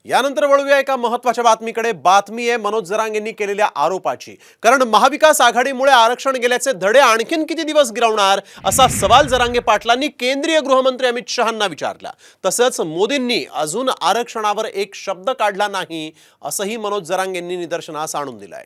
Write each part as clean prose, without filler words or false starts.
यानंतर वळूया एका महत्त्वाच्या बातमीकडे। बातमी आहे मनोज जरांगेंनी केलेल्या आरोपाची। कारण महाविकास आघाडीमुळे आरक्षण गेल्याचे धडे आणखीन किती दिवस गिरवणार असा सवाल जरांगे पाटलांनी केंद्रीय गृहमंत्री अमित शहांना विचारला। तसंच मोदींनी अजून आरक्षणावर एक शब्द काढला नाही असंही मनोज जरांगेंनी निदर्शनास आणून दिलंय।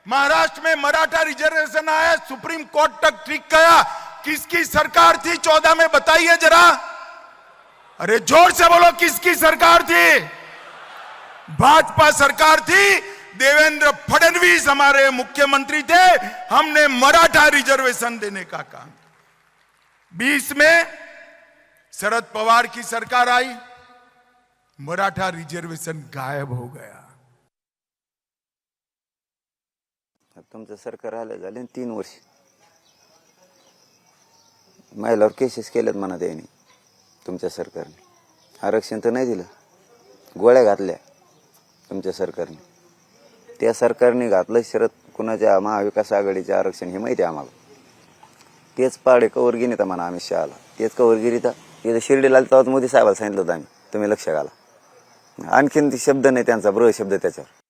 महाराष्ट्र में मराठा रिजर्वेशन आया, सुप्रीम कोर्ट तक ठीक गया। किसकी सरकार थी 14 में, बताइए जरा। अरे जोर से बोलो, किसकी सरकार थी? भाजपा सरकार थी। देवेंद्र फडणवीस हमारे मुख्यमंत्री थे। हमने मराठा रिजर्वेशन देने का काम। 20 में शरद पवार की सरकार आई, मराठा रिजर्वेशन गायब हो गया। तुमचं सरकार आलं झाले 3 वर्ष, महिलावर केसेस केल्यात म्हणा त्यांनी। तुमच्या सरकारने आरक्षण तर नाही दिलं, गोळ्या घातल्या तुमच्या सरकारने। त्या सरकारने घातलं शरद कुणाच्या महाविकास आघाडीचे आरक्षण हे माहिती आहे आम्हाला। तेच पाडे कवरगिरी तर म्हणा अमित शहाला, तेच कवरगिरी तर इथं शिर्डीला तेव्हाच मोदी साहेबाला सांगितलं होतं आम्ही, तुम्ही लक्ष घाला। आणखीन ती शब्द नाही त्यांचा, ब्र शब्द त्याच्यावर।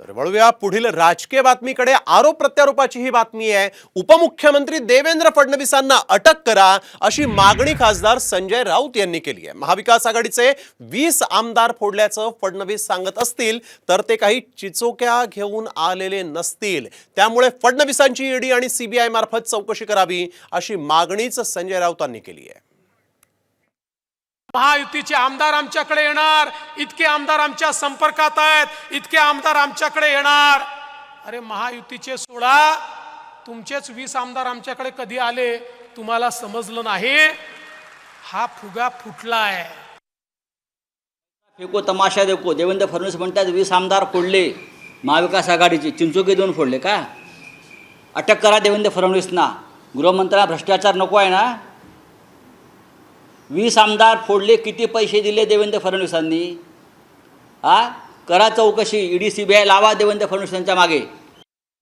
तर वळूया पुढील राजकीय बातमीकडे। आरोप प्रत्यारोपाची ही बातमी आहे। उपमुख्यमंत्री देवेंद्र फडणवीसांना अटक करा अशी मागणी खासदार संजय राऊत यांनी केली आहे। महाविकास आघाडीचे 20 आमदार फोडल्याचं फडणवीस सांगत असतील तर ते काही चिचोक्या घेऊन आलेले नसतील। त्यामुळे फडणवीसांची ईडी आणि सीबीआय मार्फत चौकशी करावी अशी मागणीच संजय राऊतांनी केली आहे। महायुतीचे आमदार आमच्याकडे येणार, इतके आमदार आमच्या संपर्कात आहेत, इतके आमदार आमच्याकडे येणार। अरे महायुतीचे सोडा, तुमचेच 20 आमदार आमच्याकडे कधी आले तुम्हाला समजलं नाही? हा फुगा फुटलाय। फेको तमाशा देखो, देवेंद्र फडणवीस म्हणतात 20 आमदार फोडले महाविकास आघाडीचे, चिंचोके देऊन फोडले का? अटक करा देवेंद्र फडणवीसना। गृहमंत्र्यांना भ्रष्टाचार नको आहे ना? 20 आमदार फोडले, किती पैसे दिले देवेंद्र फडणवीसांनी? करा चौकशी, ईडी सीबीआय लावा देवेंद्र फडणवीसांच्या मागे।